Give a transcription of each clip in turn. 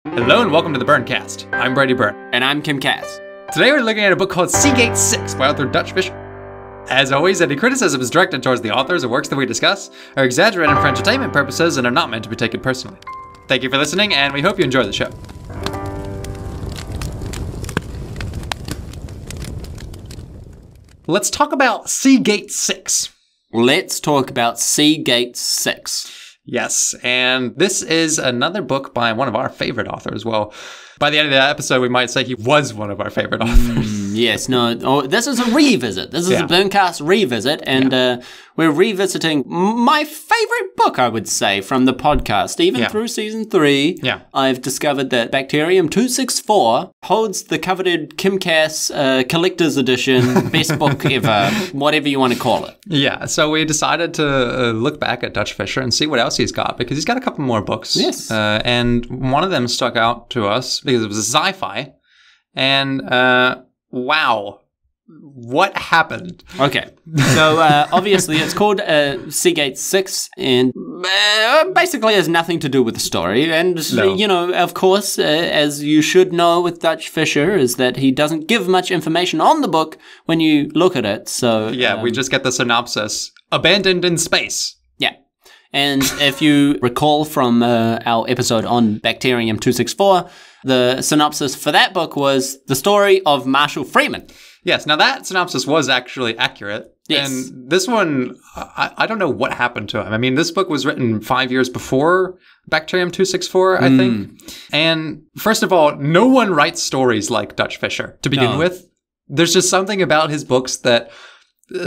Hello and welcome to the BurnCast. I'm Brady Byrne. And I'm Kim Cass. Today we're looking at a book called CGates 6 by author Dutch Fisher. As always, any criticisms directed towards the authors or works that we discuss are exaggerated for entertainment purposes and are not meant to be taken personally. Thank you for listening, and we hope you enjoy the show. Let's talk about CGates 6. Let's talk about CGates 6. Yes, and this is another book by one of our favorite authors. Well, by the end of the episode, we might say he was one of our favorite authors. Yes, no, this is a revisit. This is a BurnCast revisit, and we're revisiting my favorite book, I would say, from the podcast. Even through season 3, I've discovered that Bacterium 264 holds the coveted Kim Cass collector's edition, best book ever, whatever you want to call it. Yeah, so we decided to look back at Dutch Fisher and see what else he's got, because he's got a couple more books. Yes. And one of them stuck out to us because it was a sci-fi, and wow, what happened? Okay, so obviously it's called CGates 6, and basically has nothing to do with the story. And, you know, of course, as you should know with Dutch Fisher, is that he doesn't give much information on the book when you look at it. So yeah, we just get the synopsis, abandoned in space. Yeah. And if you recall from our episode on Bacterium 264, the synopsis for that book was the story of Marshall Freeman. Yes, now that synopsis was actually accurate. Yes. And this one, I don't know what happened to him. I mean, this book was written 5 years before Bacterium 264, I think. And first of all, no one writes stories like Dutch Fisher to begin with. There's just something about his books that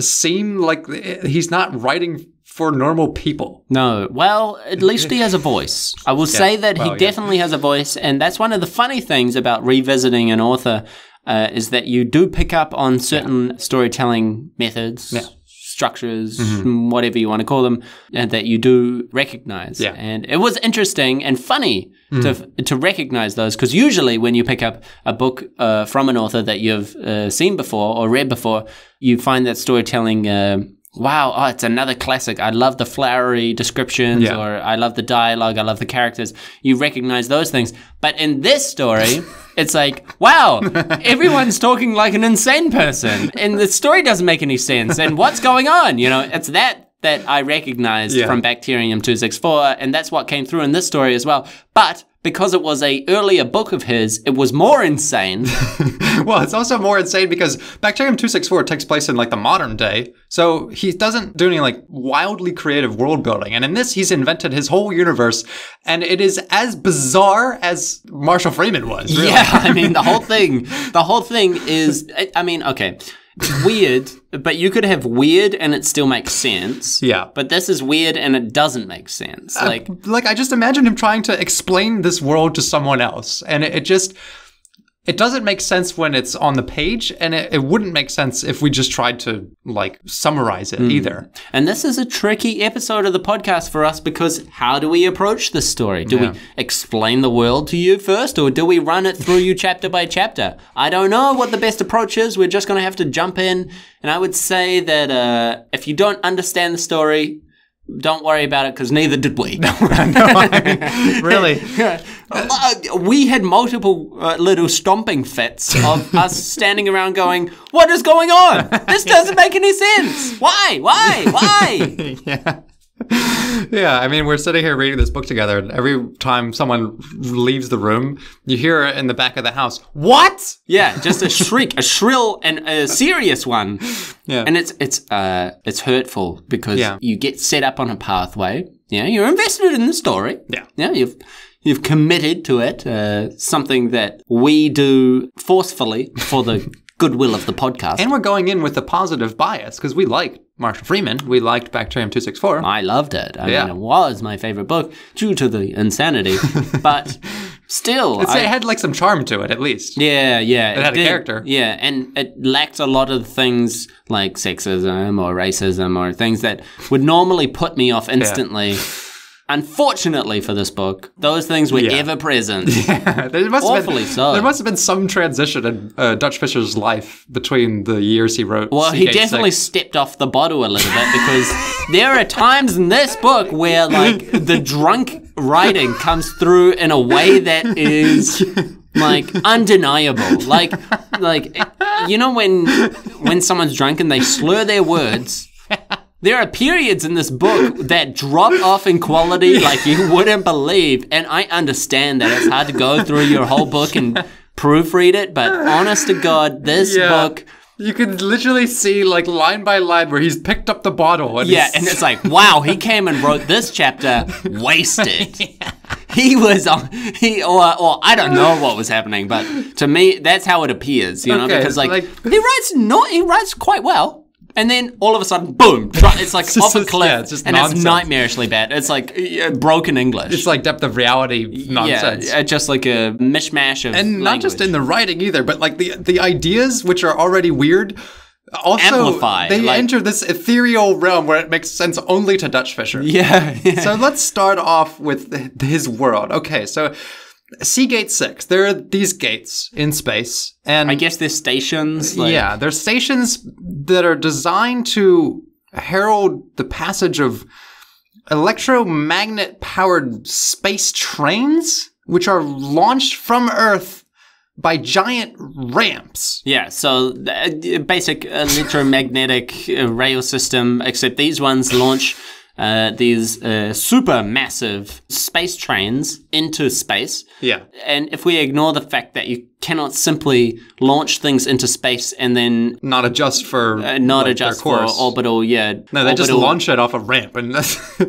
seem like he's not writing for normal people. No. Well, at least he has a voice. I will say that he definitely has a voice, and that's one of the funny things about revisiting an author is that you do pick up on certain storytelling methods, structures, whatever you want to call them, and that you do recognize. Yeah. And it was interesting and funny to recognize those, because usually when you pick up a book from an author that you've seen before or read before, you find that storytelling wow, it's another classic. I love the flowery descriptions, or I love the dialogue, I love the characters. You recognize those things. But in this story, it's like, wow, everyone's talking like an insane person, and the story doesn't make any sense. And what's going on? You know, it's that I recognized from Bacterium 264, and that's what came through in this story as well. But because it was a earlier book of his, it was more insane. Well, it's also more insane because Bacterium 264 takes place in like the modern day. So he doesn't do any like wildly creative world building. And in this, he's invented his whole universe. And it is as bizarre as Marshall Freeman was. Really. Yeah, I mean, the whole thing is, I mean, okay. It's weird, but you could have weird and it still makes sense. Yeah. But this is weird and it doesn't make sense. Like I just imagine him trying to explain this world to someone else. And it doesn't make sense when it's on the page, and it wouldn't make sense if we just tried to, like, summarize it either. And this is a tricky episode of the podcast for us, because how do we approach this story? Do we explain the world to you first, or do we run it through you chapter by chapter? I don't know what the best approach is. We're just going to have to jump in. And I would say that if you don't understand the story, don't worry about it, because neither did we. Really? We had multiple little stomping fits of us standing around going, what is going on? This doesn't make any sense. Why? Yeah, I mean, we're sitting here reading this book together, and every time someone leaves the room, you hear it in the back of the house, what? Yeah, just a shriek, a shrill and a serious one. Yeah. And it's hurtful, because you get set up on a pathway. Yeah, you're invested in the story. Yeah, you've committed to it, something that we do forcefully for the goodwill of the podcast. And we're going in with a positive bias, because we liked Marshall Freeman. We liked Bacterium 264. I loved it. I mean, it was my favorite book due to the insanity. But still, it had like some charm to it, at least. Yeah. It had a character. Yeah, and it lacked a lot of things like sexism or racism or things that would normally put me off instantly. Unfortunately for this book, those things were ever present. Yeah, there must have been some transition in Dutch Fisher's life between the years he wrote. Well, he definitely stepped off the bottle a little bit because there are times in this book where, like, the drunk writing comes through in a way that is, like, undeniable. Like you know when someone's drunk and they slur their words. There are periods in this book that drop off in quality like you wouldn't believe. And I understand that it's hard to go through your whole book and proofread it. But honest to God, this book... You can literally see, like, line by line where he's picked up the bottle. And and it's like, wow, he came and wrote this chapter wasted. He was on... Or I don't know what was happening. But to me, that's how it appears, you know? Because, like he writes quite well. And then all of a sudden, boom! It's like off a cliff, it's and nonsense. It's nightmarishly bad. It's like broken English. It's like depth of reality nonsense. Yeah, just like a mishmash of and not language. Just in the writing either, but like the ideas which are already weird, also amplify. They enter this ethereal realm where it makes sense only to Dutch Fisher. Yeah. So let's start off with his world. Okay, so. CGates 6. There are these gates in space, and I guess they're stations. They're stations that are designed to herald the passage of electromagnet-powered space trains, which are launched from Earth by giant ramps. Yeah, so basic electromagnetic rail system, except these ones launch these super massive space trains into space. Yeah. And if we ignore the fact that you cannot simply launch things into space and then not adjust for orbital, No, they just launch it off a ramp and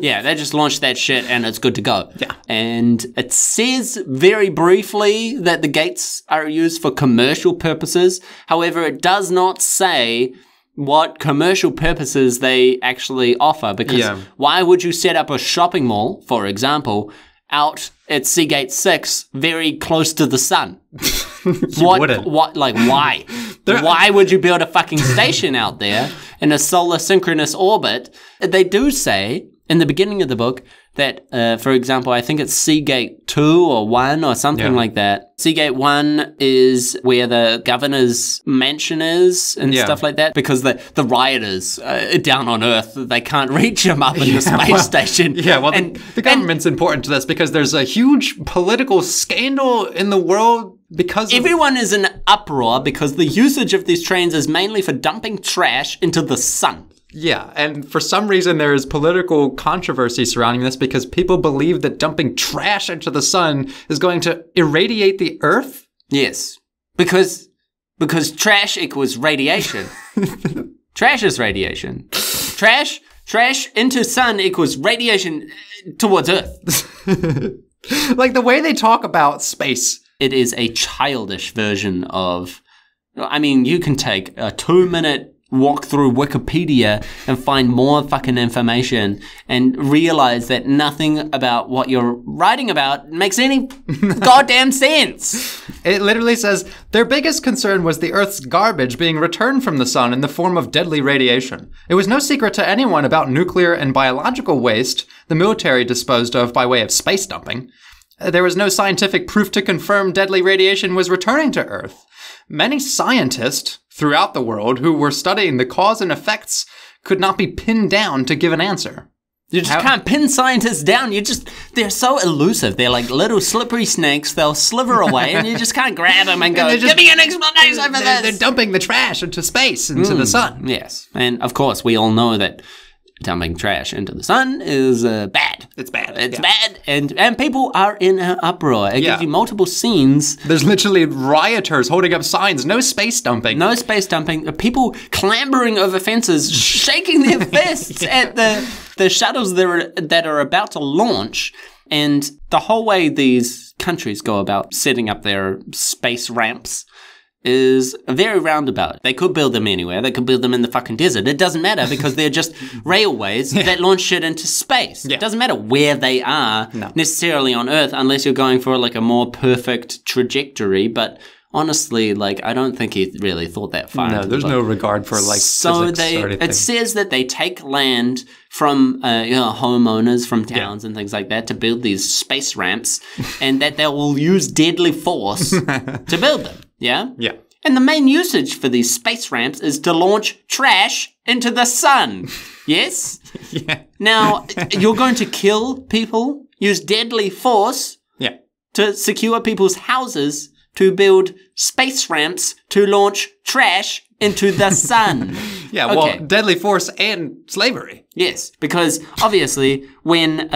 yeah, they just launch that shit and it's good to go. Yeah. And it says very briefly that the gates are used for commercial purposes. However, it does not say what commercial purposes they actually offer. Because why would you set up a shopping mall, for example, out at CGates 6 very close to the sun? Wouldn't. Why? Why would you build a fucking station out there in a solar synchronous orbit? They do say in the beginning of the book that, for example, I think it's CGate 2 or 1 or something like that. CGate 1 is where the governor's mansion is and stuff like that, because the rioters down on Earth, they can't reach him up in the space station. Yeah, well, the government's important to this because there's a huge political scandal in the world because everyone is in uproar because the usage of these trains is mainly for dumping trash into the sun. Yeah, and for some reason there is political controversy surrounding this because people believe that dumping trash into the sun is going to irradiate the Earth. Yes, because trash equals radiation. Trash is radiation. Trash into sun equals radiation towards Earth. Like the way they talk about space. It is a childish version of... I mean, you can take a 2-minute... walk through Wikipedia and find more fucking information and realize that nothing about what you're writing about makes any goddamn sense. It literally says, their biggest concern was the Earth's garbage being returned from the sun in the form of deadly radiation. It was no secret to anyone about nuclear and biological waste the military disposed of by way of space dumping. There was no scientific proof to confirm deadly radiation was returning to Earth. Many scientists throughout the world who were studying the cause and effects could not be pinned down to give an answer. You just can't pin scientists down. They're so elusive. They're like little slippery snakes. They'll slither away and you just can't grab them and go, give me an explanation for this. They're dumping the trash into space, into the sun. Yes. And of course, we all know that dumping trash into the sun is bad. It's bad. It's bad. And people are in an uproar. It gives you multiple scenes. There's literally rioters holding up signs. No space dumping. No space dumping. People clambering over fences, shaking their fists at the shuttles that are about to launch. And the whole way these countries go about setting up their space ramps is very roundabout. They could build them anywhere. They could build them in the fucking desert. It doesn't matter because they're just railways that launch shit into space. It doesn't matter where they are necessarily on Earth unless you're going for like a more perfect trajectory. But honestly, like, I don't think he really thought that far. No, there's no regard for, like, physics or anything. It says that they take land from, homeowners from towns and things like that to build these space ramps, and that they will use deadly force to build them. Yeah? Yeah. And the main usage for these space ramps is to launch trash into the sun. Yes? Yeah. Now, you're going to kill people, use deadly force to secure people's houses, to build space ramps to launch trash into the sun. Yeah, well, deadly force and slavery. Yes, because obviously when,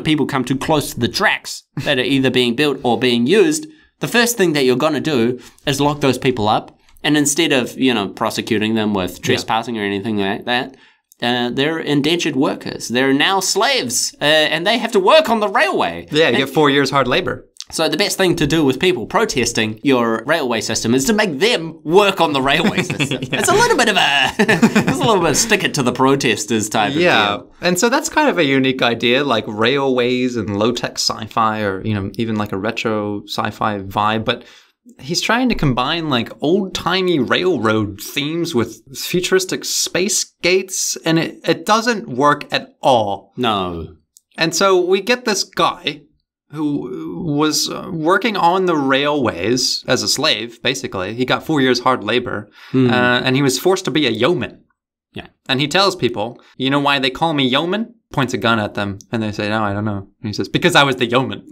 people come too close to the tracks that are either being built or being used, the first thing that you're going to do is lock those people up. And instead of, prosecuting them with trespassing or anything like that, they're indentured workers. They're now slaves, and they have to work on the railway. Yeah, you get 4 years hard labor. So the best thing to do with people protesting your railway system is to make them work on the railway system. It's a little bit of stick it to the protesters type of deal. And so that's kind of a unique idea, like railways and low-tech sci-fi, or, even like a retro sci-fi vibe. But he's trying to combine like old-timey railroad themes with futuristic space gates, and it doesn't work at all. No. And so we get this guy who was working on the railways as a slave, basically. He got 4 years hard labor, and he was forced to be a yeoman. Yeah. And he tells people, you know why they call me yeoman? Points a gun at them, and they say, no, I don't know. And he says, because I was the yeoman.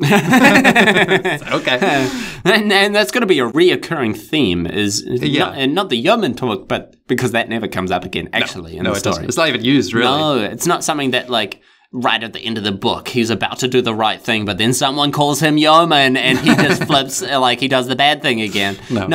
Okay. And that's going to be a reoccurring theme, not the yeoman talk, but because that never comes up again, actually, in the story. It's not even used, really. No, it's not something that, like, right at the end of the book, he's about to do the right thing, but then someone calls him yeoman, and he just flips like he does the bad thing again. No.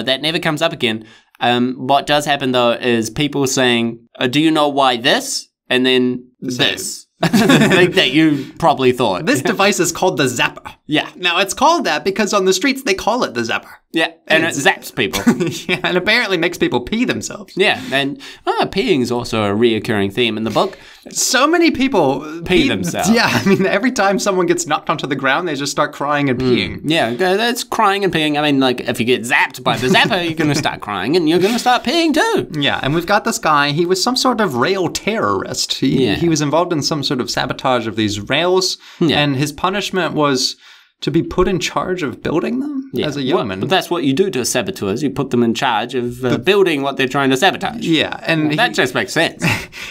That never comes up again. What does happen, though, is people saying, do you know why this? And then this. The thing that you probably thought. This device is called the zapper. Yeah. Now, it's called that because on the streets, they call it the zapper. Yeah, and it zaps people. Yeah, and apparently makes people pee themselves. Yeah, and peeing is also a reoccurring theme in the book. So many people pee themselves. Yeah, I mean, every time someone gets knocked onto the ground, they just start crying and peeing. Yeah, that's crying and peeing. I mean, like, if you get zapped by the zapper, you're going to start crying and you're going to start peeing too. Yeah, and we've got this guy. He was some sort of rail terrorist. He was involved in some sort of sabotage of these rails, and his punishment was to be put in charge of building them as a yeoman. Well, that's what you do to saboteurs. You put them in charge of building what they're trying to sabotage. Yeah. And that just makes sense.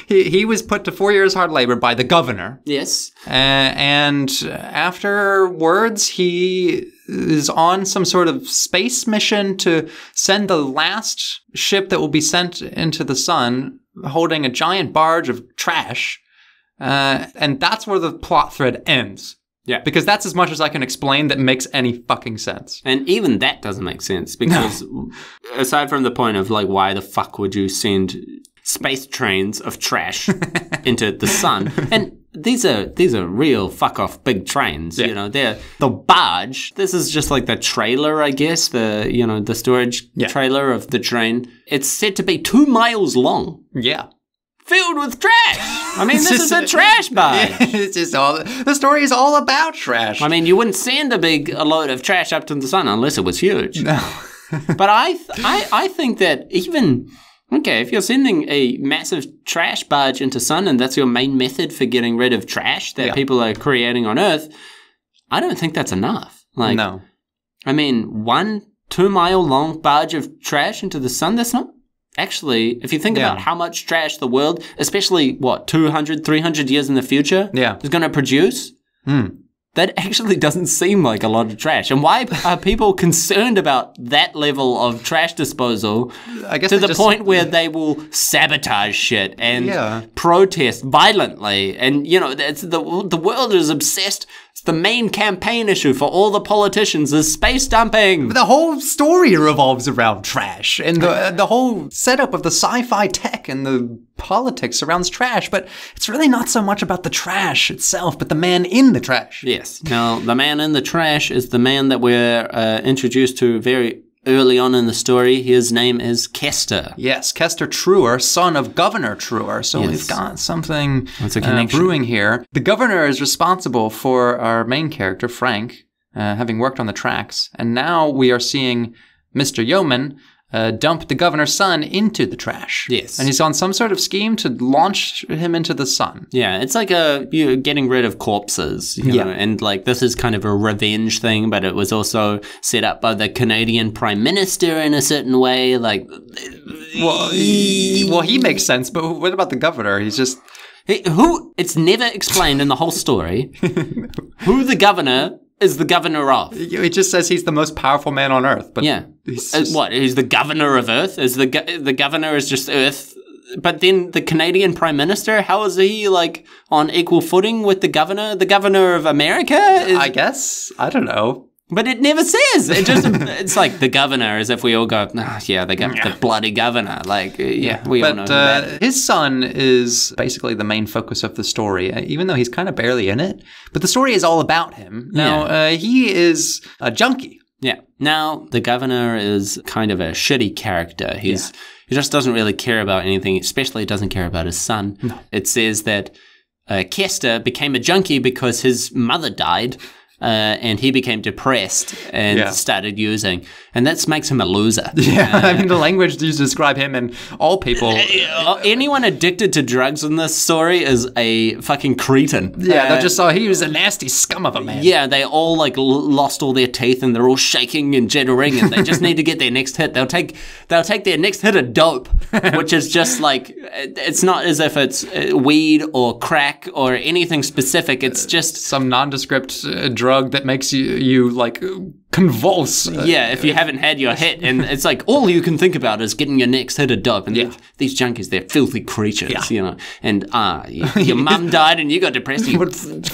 He was put to 4 years hard labor by the governor. Yes. And afterwards, he is on some sort of space mission to send the last ship that will be sent into the sun, holding a giant barge of trash. And that's where the plot thread ends. Yeah. Because that's as much as I can explain that makes any fucking sense. And even that doesn't make sense because aside from the point of, like, why the fuck would you send space trains of trash into the sun? And these are real fuck off big trains, they're the barge. This is just like the trailer, I guess, the storage trailer of the train. It's said to be 2 miles long. Yeah. Filled with trash. I mean, this is a trash barge. It's just the story is all about trash. I mean, you wouldn't send a load of trash up to the sun unless it was huge. No. But I think that even, if you're sending a massive trash barge into sun and that's your main method for getting rid of trash that people are creating on Earth, I don't think that's enough. Like, no. I mean, 1 2-mile long barge of trash into the sun, that's not... Actually, if you think about how much trash the world, especially, 200, 300 years in the future, is going to produce, that actually doesn't seem like a lot of trash. And why are people concerned about that level of trash disposal to the point where they will sabotage shit and protest violently? And, it's the world is obsessed. It's the main campaign issue for all the politicians is space dumping. The whole story revolves around trash, and the whole setup of the sci-fi tech and the politics surrounds trash, but it's really not so much about the trash itself, but the man in the trash. Yes. Now, the man in the trash is the man that we're introduced to very early on in the story. His name is Kester. Yes, Kester Truer, son of Governor Truer. So we've got something brewing here. The governor is responsible for our main character, Frank, having worked on the tracks. And now we are seeing Mr. Yeoman dump the governor's son into the trash. Yes. And he's on some sort of scheme to launch him into the sun. Yeah, it's like getting rid of corpses, you know, and like this is kind of a revenge thing, but it was also set up by the Canadian Prime Minister in a certain way. Like, well, he makes sense, but what about the governor? He's just... It's never explained in the whole story who the governor is the governor of. It just says he's the most powerful man on Earth. But yeah. He's the governor of Earth? Is the governor is just Earth? But then the Canadian Prime Minister, how is he, like, on equal footing with the governor? The governor of America? I guess. I don't know. But it never says. It's like the governor, as if we all go, the bloody governor. Like, we all know who that is. His son is basically the main focus of the story, even though he's kind of barely in it. But the story is all about him. Now, he is a junkie. Yeah. Now, the governor is kind of a shitty character. He just doesn't really care about anything, especially doesn't care about his son. No. It says that Kester became a junkie because his mother died. And he became depressed and started using. And that makes him a loser. Yeah, I mean, the language used to describe him and all people. Anyone addicted to drugs in this story is a fucking cretin. Yeah, they just saw he was a nasty scum of a man. Yeah, they all like lost all their teeth and they're all shaking and jittering and they just need to get their next hit. They'll take their next hit of dope, which is just like, it's not as if it's weed or crack or anything specific. It's just some nondescript drug that makes you like convulse. If you haven't had your hit, and it's like all you can think about is getting your next hit of dope. And these junkies, they're filthy creatures, you know. And your mum died and you got depressed. You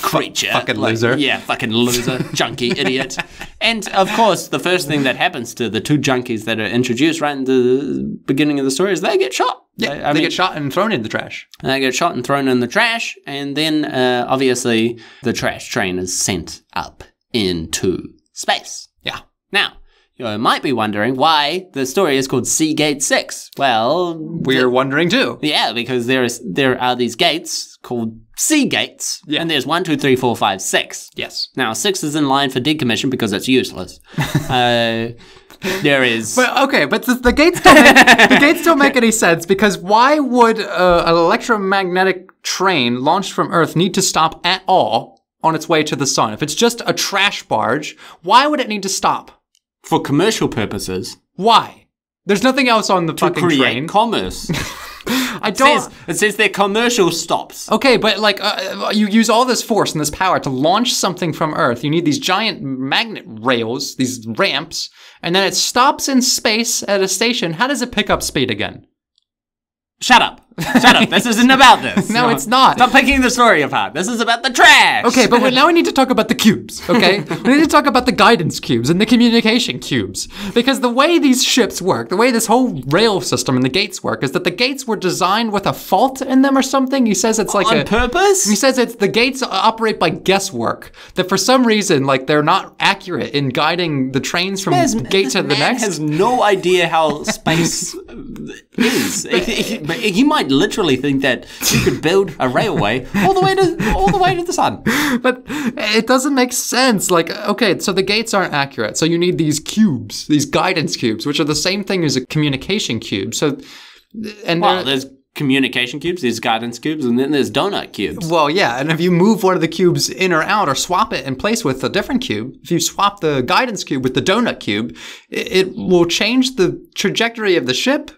creature, fucking loser. Fucking loser, junkie, idiot. And of course, the first thing that happens to the two junkies that are introduced right in the beginning of the story is they get shot. Yeah, they get shot and thrown in the trash. They get shot and thrown in the trash, and then obviously the trash train is sent up into space. Yeah. Now, you might be wondering why the story is called CGates 6. Well, we're wondering too. Yeah, because there are these gates called CGates, and there's 1, 2, 3, 4, 5, 6. Yes. Now, 6 is in line for decommission because it's useless. There is, but the gates don't make any sense, because why would an electromagnetic train launched from Earth need to stop at all on its way to the sun? If it's just a trash barge, why would it need to stop? For commercial purposes. Why? There's nothing else on the fucking train. To create commerce. It says they're commercial stops. Okay, but like you use all this force and this power to launch something from Earth. You need these giant magnet rails, these ramps, and then it stops in space at a station. How does it pick up speed again? Shut up. This isn't about this. No, it's not. Stop picking the story apart. This is about the trash. Okay, but now we need to talk about the cubes, okay? We need to talk about the guidance cubes and the communication cubes. Because the way these ships work, the way this whole rail system and the gates work, is that the gates were designed with a fault in them or something. He says it's like on purpose? He says the gates operate by guesswork. That for some reason, like, they're not accurate in guiding the trains from gate to the next. He has no idea how space is. He might literally think that you could build a railway all the way to the sun. But it doesn't make sense. Like, okay, so the gates aren't accurate. So you need these cubes, these guidance cubes, which are the same thing as a communication cube. There's communication cubes, there's guidance cubes, and then there's donut cubes. Well, yeah, and if you move one of the cubes in or out or swap it in place with a different cube, if you swap the guidance cube with the donut cube, it will change the trajectory of the ship.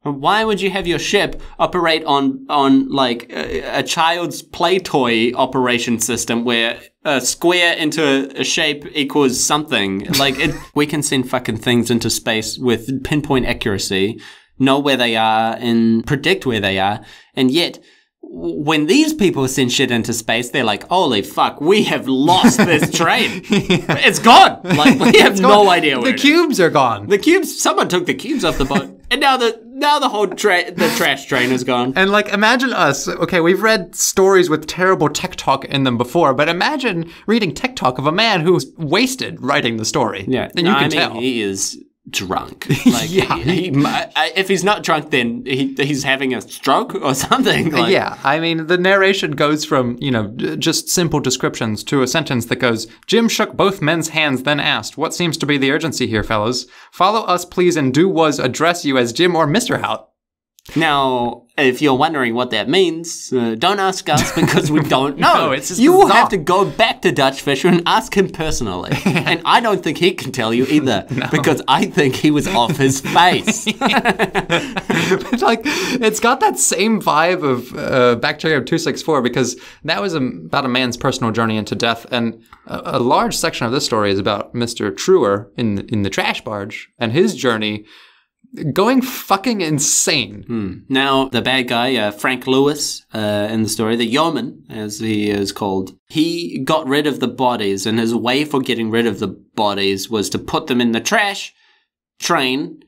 Why would you have your ship operate on like a child's play toy operation system where a square into a shape equals something? Like, we can send fucking things into space with pinpoint accuracy, know where they are and predict where they are, and yet when these people send shit into space, they're like, holy fuck, we have lost this train. It's gone. Like, we have no idea where the cubes are gone. Someone took the cubes off the boat. And now the whole the trash train is gone. And like, imagine us. Okay, we've read stories with terrible tech talk in them before, but imagine reading tech talk of a man who's wasted writing the story. Yeah, then you can tell he is drunk. Like, if he's not drunk, then he's having a stroke or something. Like, yeah, I mean, the narration goes from, just simple descriptions to a sentence that goes, Jim shook both men's hands, then asked, what seems to be the urgency here, fellows? Follow us, please, and do was address you as Jim or Mr. Hout. Now, if you're wondering what that means, don't ask us because we don't know. No, it's just you will bizarre. have to go back to Dutch Fisher and ask him personally. And I don't think he can tell you either because I think he was off his face. Like, it's got that same vibe of Bacterium 264 because that was about a man's personal journey into death. And a large section of this story is about Mr. Truer in the trash barge and his journey going fucking insane. Now, the bad guy, Frank Lewis, in the story, the yeoman, as he is called, he got rid of the bodies, and his way for getting rid of the bodies was to put them in the trash train,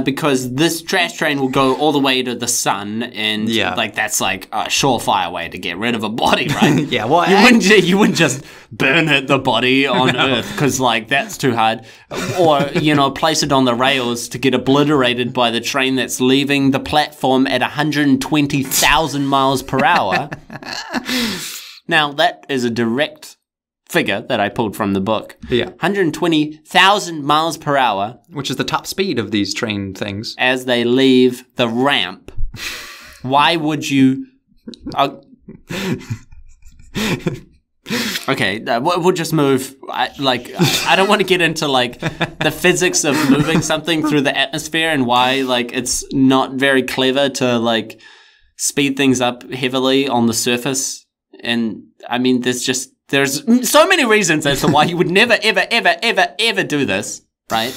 because this trash train will go all the way to the sun, and that's like a surefire way to get rid of a body, right? Yeah, well, you wouldn't just burn the body on Earth because that's too hard, or place it on the rails to get obliterated by the train that's leaving the platform at 120,000 miles per hour. Now that is a direct figure that I pulled from the book. Yeah. 120,000 miles per hour. Which is the top speed of these train things. As they leave the ramp. Why would you... Okay, we'll just move. I don't want to get into, the physics of moving something through the atmosphere and why, it's not very clever to, speed things up heavily on the surface. And, I mean, there's so many reasons as to why you would never, ever, ever, ever, ever do this, right?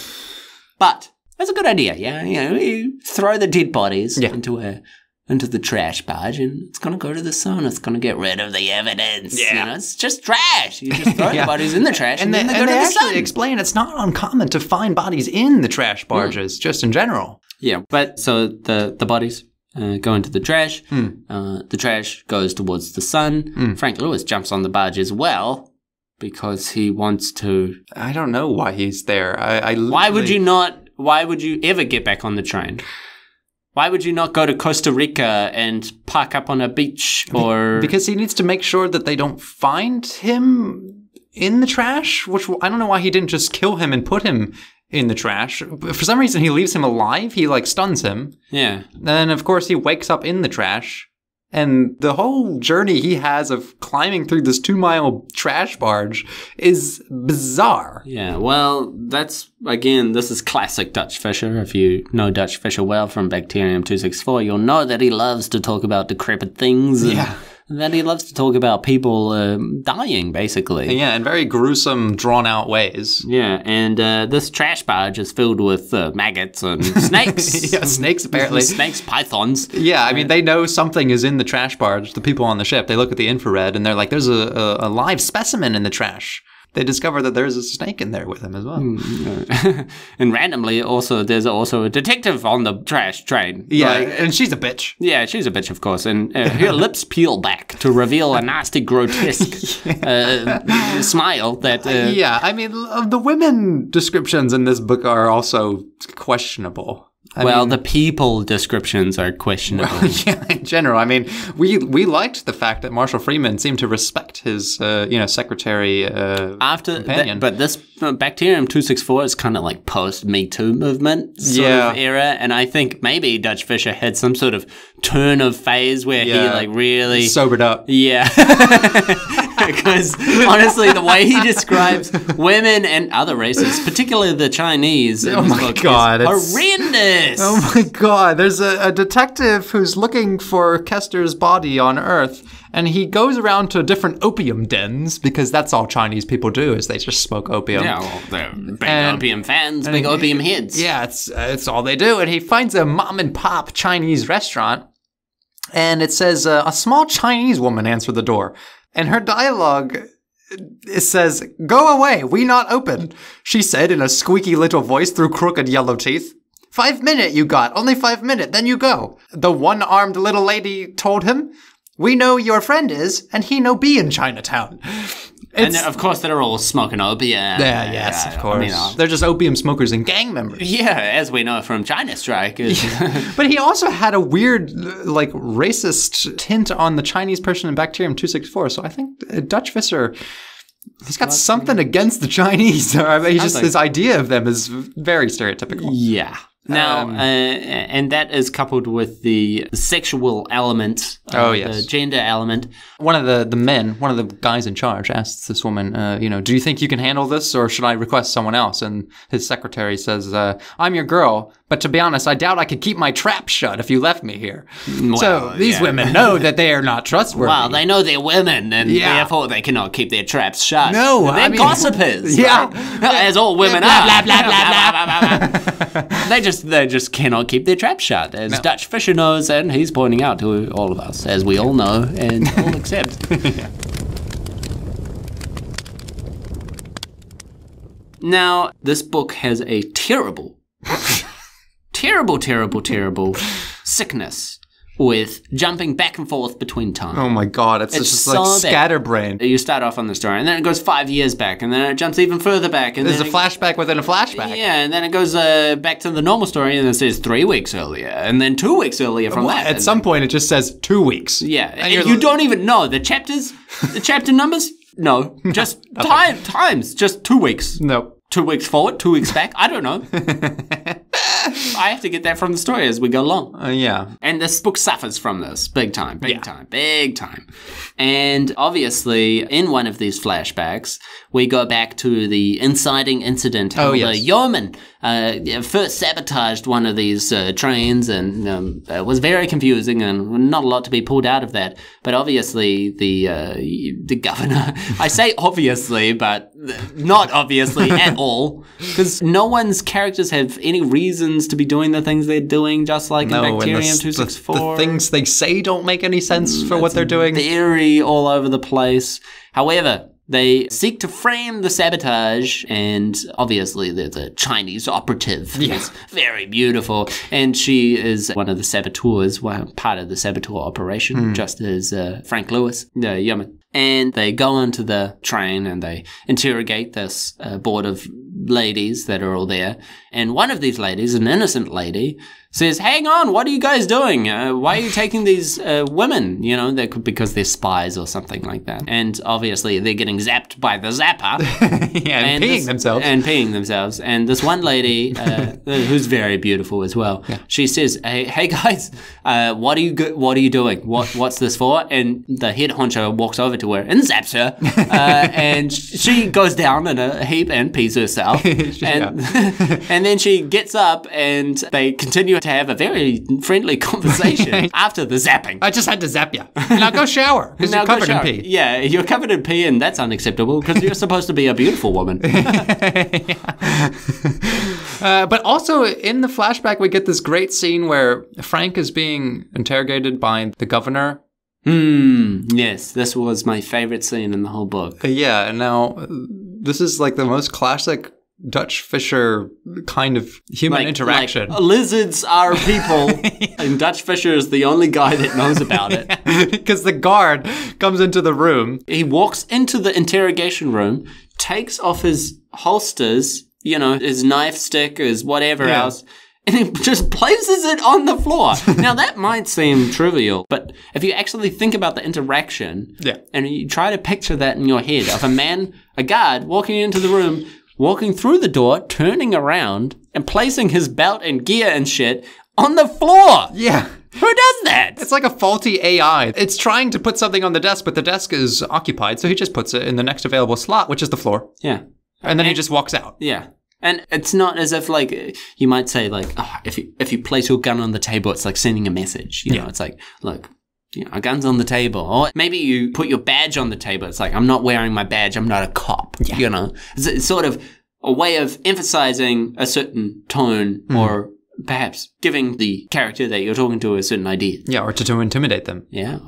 But that's a good idea, yeah? You throw the dead bodies into the trash barge, and it's going to go to the sun. It's going to get rid of the evidence. Yeah. It's just trash. You just throw the bodies in the trash, and then they go to the sun. They explain it's not uncommon to find bodies in the trash barges, just in general. Yeah, but so the bodies... go into the trash. The trash goes towards the sun. Frank Lewis jumps on the barge as well because he wants to... I don't know why he's there. Why would you ever get back on the train? Why would you not go to Costa Rica and park up on a beach or... Because he needs to make sure that they don't find him in the trash, which I don't know why he didn't just kill him and put him in the trash. For some reason, he leaves him alive. He, stuns him. Yeah. And then, of course, he wakes up in the trash. And the whole journey he has of climbing through this 2-mile trash barge is bizarre. Yeah, well, this is classic Dutch Fisher. If you know Dutch Fisher well from Bacterium 264, you'll know that he loves to talk about decrepit things. And that he loves to talk about people dying, basically. Yeah, in very gruesome, drawn-out ways. Yeah, and this trash barge is filled with maggots and snakes. Yeah, snakes, apparently. Snakes, pythons. Yeah, I mean, they know something is in the trash barge, the people on the ship. They look at the infrared, and they're like, there's a live specimen in the trash. They discover that there's a snake in there with him as well. And randomly, there's also a detective on the trash train. Yeah, and she's a bitch. Yeah, she's a bitch, of course. And her lips peel back to reveal a nasty, grotesque smile that... yeah, I mean, the women descriptions in this book are also questionable. I mean, the people descriptions are questionable. Well, yeah, in general. I mean, we liked the fact that Marshall Freeman seemed to respect his, secretary companion. But this Bacterium 264 is kind of like post-Me Too movement sort of era. And I think maybe Dutch Fisher had some sort of turn of phase where he really... sobered up. Yeah. Because honestly, the way he describes women and other races, particularly the Chinese in this book, is horrendous. Oh my God. There's a detective who's looking for Kester's body on Earth, and he goes around to different opium dens, because that's all Chinese people do, is they just smoke opium. Yeah, well, they're big opium fans, big opium heads. Yeah, it's all they do. And he finds a mom-and-pop Chinese restaurant, and it says, a small Chinese woman answered the door. And her dialogue, it says, "Go away, we not open," she said in a squeaky little voice through crooked yellow teeth. 5 minute you got, only 5 minute, then you go. The one-armed little lady told him. "We know your friend is, and he no be in Chinatown." And of course, they're all smoking opium. Yeah, yes, of course. They're just opium smokers and gang members. Yeah, as we know from China Strike. But he also had a weird, like, racist tint on the Chinese person in Bacterium 264. So I think Dutch Visser, he's got something against the Chinese. I mean, his idea of them is very stereotypical. Yeah. Now, and that is coupled with the sexual element, the gender element. One of the guys in charge asks this woman, do you think you can handle this, or should I request someone else? And his secretary says, I'm your girl, but to be honest, I doubt I could keep my trap shut if you left me here. Well, so these women know that they are not trustworthy. Well, they know they're women, and therefore they cannot keep their traps shut. No, they're gossipers. Yeah, right? As all women are. Blah, blah, blah, blah, blah. They just cannot keep their trap shut, as Dutch Fisher knows, and he's pointing out to all of us, as we all know and all accept. Now, this book has a terrible sickness with jumping back and forth between time. Oh my god, it's just so like scatterbrained. You start off on the story, and then it goes 5 years back, and then it jumps even further back. And there's a flashback within a flashback. Yeah, and then it goes back to the normal story, and it says 3 weeks earlier, and then 2 weeks earlier from that. At some point, it just says 2 weeks. Yeah, and you don't even know the chapter numbers. No, just times, just 2 weeks. No. 2 weeks forward, 2 weeks back. I don't know. I have to get that from the story as we go along. Yeah. And this book suffers from this big time. And obviously, in one of these flashbacks, we go back to the inciting incident. How the yeoman first sabotaged one of these trains, and it was very confusing and not a lot to be pulled out of that. But obviously, the governor, I say obviously, but not obviously at all, because no one's characters have any reasons to be doing the things they're doing, just like in Bacterium 264. The things they say don't make any sense for what they're doing. Theory all over the place. However, they seek to frame the sabotage, and obviously there's a Chinese operative who's very beautiful, and she is one of the saboteurs, part of the saboteur operation, just as Frank Lewis, the yeoman. And they go onto the train and they interrogate this board of ladies that are all there. And one of these ladies, an innocent lady, says, hang on, what are you guys doing? Why are you taking these women? Because they're spies or something like that. And obviously they're getting zapped by the zapper. and peeing themselves. And this one lady, who's very beautiful as well, she says, hey guys, what are you doing? What's this for? And the head honcho walks over to her and zaps her. And she goes down in a heap and pees herself. And then she gets up and they continue to have a very friendly conversation after the zapping. I just had to zap you. Now go shower, because you're covered in pee. Yeah, you're covered in pee, and that's unacceptable, because you're supposed to be a beautiful woman. But also, in the flashback, we get this great scene where Frank is being interrogated by the governor. Yes, this was my favorite scene in the whole book. Yeah, and now this is like the most classic Dutch Fisher kind of human interaction. Like, lizards are people, and Dutch Fisher is the only guy that knows about it. Because the guard comes into the room. He walks into the interrogation room, takes off his holsters, his knife stick, his whatever else, and he just places it on the floor. Now, that might seem trivial, but if you actually think about the interaction, and you try to picture that in your head of a guard walking into the room, walking through the door, turning around, and placing his belt and gear and shit on the floor. Yeah. Who does that? It's like a faulty AI. It's trying to put something on the desk, but the desk is occupied, so he just puts it in the next available slot, which is the floor. Yeah. And then he just walks out. Yeah. And it's not as if, like, you might say, like, if you place your gun on the table, it's like sending a message. It's like, look, a gun's on the table. Or maybe you put your badge on the table. It's like, I'm not wearing my badge. I'm not a cop. It's sort of a way of emphasizing a certain tone or perhaps giving the character that you're talking to a certain idea. Yeah, or to intimidate them. Yeah,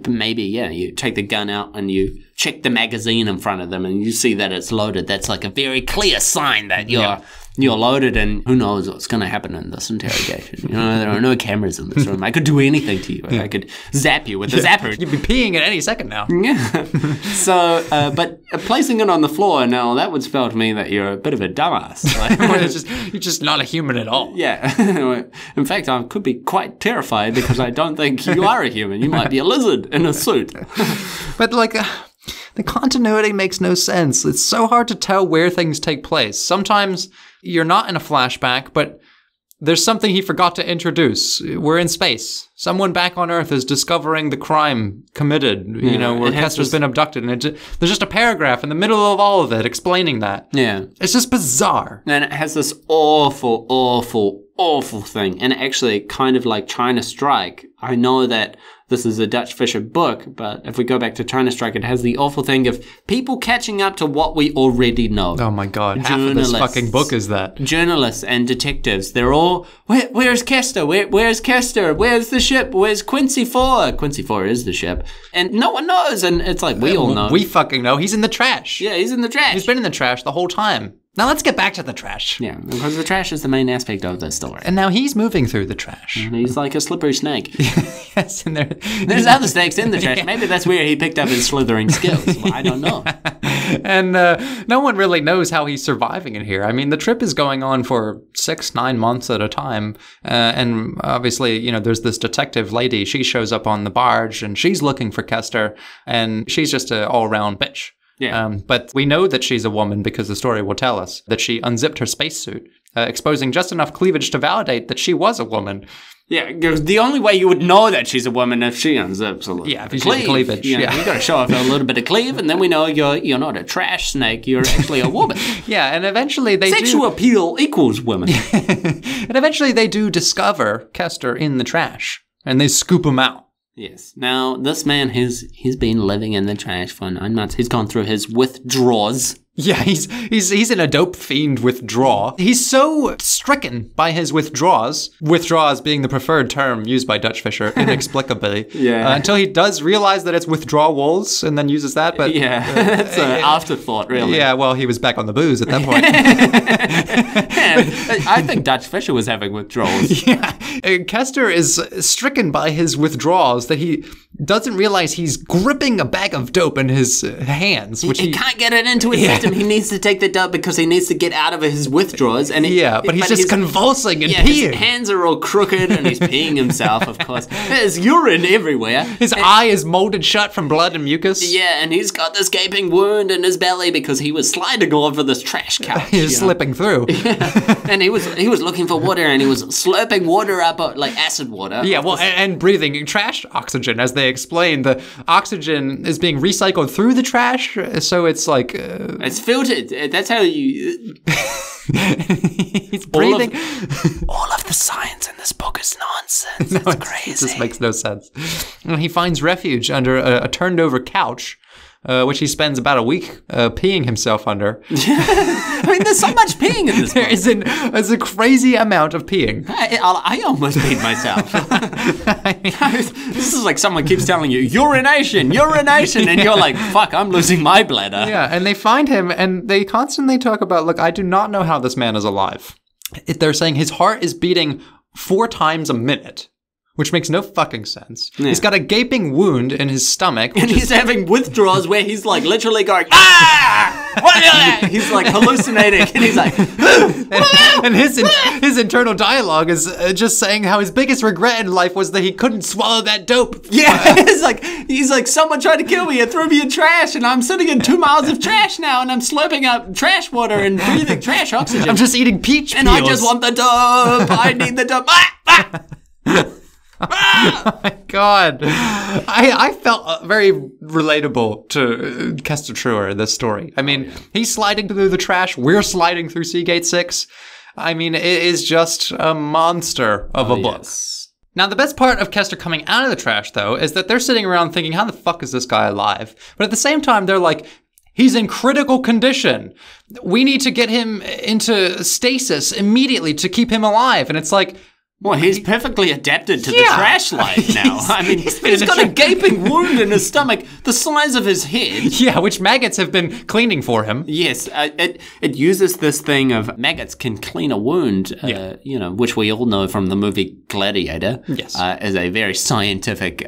maybe, you take the gun out and you check the magazine in front of them and you see that it's loaded. That's like a very clear sign that you're You're loaded, and who knows what's going to happen in this interrogation. You know, there are no cameras in this room. I could do anything to you. I could zap you with a zapper. You'd be peeing at any second now. Yeah. So, but placing it on the floor, now that would spell to me that you're a bit of a dumbass. You're just not a human at all. Yeah. In fact, I could be quite terrified because I don't think you are a human. You might be a lizard in a suit. But like... the continuity makes no sense. It's so hard to tell where things take place. Sometimes you're not in a flashback, but there's something he forgot to introduce. We're in space. Someone back on Earth is discovering the crime committed, you know, where Kester's been abducted. And there's just a paragraph in the middle of all of it explaining that. Yeah. It's just bizarre. And it has this awful, awful, awful thing. And actually, kind of like China Strike, I know that this is a Dutch Fisher book, but if we go back to China Strike, it has the awful thing of people catching up to what we already know. Oh my God, half of this fucking book is that. Journalists and detectives, they're all, where's Kester? Where's Kester? Where's the ship? Where's Quincy 4? Quincy 4 is the ship. And no one knows, and it's like, we all know. We fucking know. He's in the trash. Yeah, he's in the trash. He's been in the trash the whole time. Now let's get back to the trash. Yeah, because the trash is the main aspect of the story. And now he's moving through the trash. And he's like a slippery snake. Yes, and there's other snakes in the trash. Yeah. Maybe that's where he picked up his slithering skills. Well, I don't know. And no one really knows how he's surviving in here. I mean, the trip is going on for 6-9 months at a time. And obviously, you know, there's this detective lady. She shows up on the barge, and she's looking for Kester. And she's just an all-around bitch. Yeah. But we know that she's a woman because the story will tell us that she unzipped her spacesuit, exposing just enough cleavage to validate that she was a woman. Yeah, the only way you would know that she's a woman if she unzips a little bit of cleavage. You got to show off a little bit of cleave, and then we know you're not a trash snake. You're actually a woman. Yeah, and eventually they Sexual appeal equals women. And eventually they do discover Kester in the trash, and they scoop him out. Yes. Now, this man, he's been living in the trash for 9 months. He's gone through his withdrawals. Yeah, he's in a dope fiend withdrawal. He's so stricken by his withdrawals being the preferred term used by Dutch Fisher, inexplicably. Yeah. Until he does realize that it's withdrawals and then uses that, but... Yeah, it's an afterthought, really. Yeah, well, he was back on the booze at that point. I think Dutch Fisher was having withdrawals. Yeah. Kester is stricken by his withdrawals that he doesn't realize he's gripping a bag of dope in his hands. Which he can't get it into his system. He needs to take the dope because he needs to get out of his withdrawals. And but he's just convulsing and peeing. His hands are all crooked and he's peeing himself, of course. There's urine everywhere. His eye is molded shut from blood and mucus. Yeah, and he's got this gaping wound in his belly because he was sliding all over this trash couch. He was slipping through. Yeah. And he was looking for water, and he was slurping water up, like acid water. Yeah, well, and breathing trash oxygen, as they explain. The oxygen is being recycled through the trash, so it's like... it's filtered. That's how you... He's breathing. All of the science in this book is nonsense. It's crazy. It just makes no sense. And he finds refuge under a turned-over couch, which he spends about a week peeing himself under. I mean, there's so much peeing in this book. There's a crazy amount of peeing. I almost peed myself. This is like someone keeps telling you, urination, and you're like, fuck, I'm losing my bladder. Yeah, and they find him, and they constantly talk about, look, I do not know how this man is alive. They're saying his heart is beating 4 times a minute. Which makes no fucking sense. Yeah. He's got a gaping wound in his stomach. And he's having withdrawals where he's like literally going, ah! He's like hallucinating. And he's like, and his internal dialogue is just saying how his biggest regret in life was that he couldn't swallow that dope. Yeah, he's like, someone tried to kill me and threw me in trash, and I'm sitting in 2 miles of trash now, and I'm slurping up trash water and breathing trash oxygen. I'm just eating peach peels. And I just want the dope. I need the dope. Oh my God. I felt very relatable to Kester Truer in this story. I mean, he's sliding through the trash. We're sliding through CGate 6. I mean, it is just a monster of a book. Yes. Now, the best part of Kester coming out of the trash, though, is that they're sitting around thinking, how the fuck is this guy alive? But at the same time, they're like, he's in critical condition. We need to get him into stasis immediately to keep him alive. And it's like, Well, he's perfectly adapted to the trash life now. I mean, he's got a gaping wound in his stomach the size of his head. Yeah, which maggots have been cleaning for him. Yes, it uses this thing of maggots can clean a wound, which we all know from the movie Gladiator. Yes. As a very scientific